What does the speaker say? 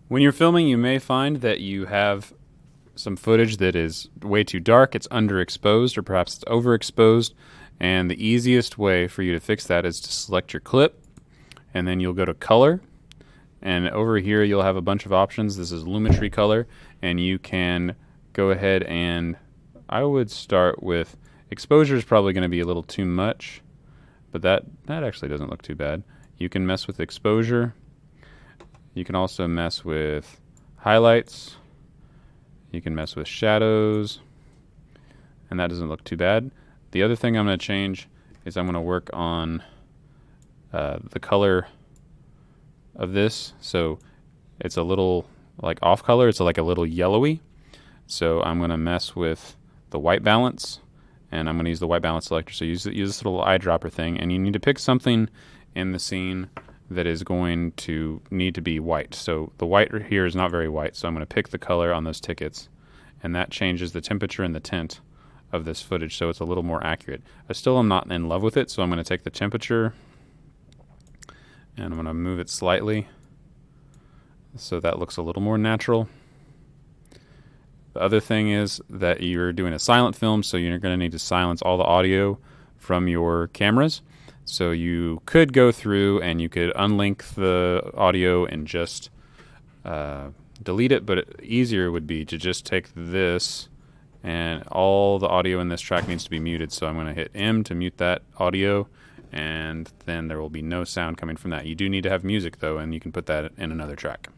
When you're filming, you may find that you have some footage that is way too dark, it's underexposed, or perhaps it's overexposed. And the easiest way for you to fix that is to select your clip, and then you'll go to color. And over here, you'll have a bunch of options. This is Lumetri color, and you can go ahead and I would start with exposure is probably going to be a little too much, but that actually doesn't look too bad. You can mess with exposure. You can also mess with highlights. You can mess with shadows, and that doesn't look too bad. The other thing I'm going to change is I'm going to work on the color of this. So it's a little like off color. It's like a little yellowy. So I'm going to mess with the white balance, and I'm going to use the white balance selector. So use this little eyedropper thing, and you need to pick something in the scene that is going to need to be white. So the white here is not very white, so I'm going to pick the color on those tickets, and that changes the temperature and the tint of this footage, so it's a little more accurate. I still am not in love with it, so I'm going to take the temperature and I'm going to move it slightly so that looks a little more natural. The other thing is that you're doing a silent film, so you're going to need to silence all the audio from your cameras. So you could go through and you could unlink the audio and just delete it, but easier would be to just take this, and all the audio in this track needs to be muted. So I'm going to hit M to mute that audio, and then there will be no sound coming from that. You do need to have music though, and you can put that in another track.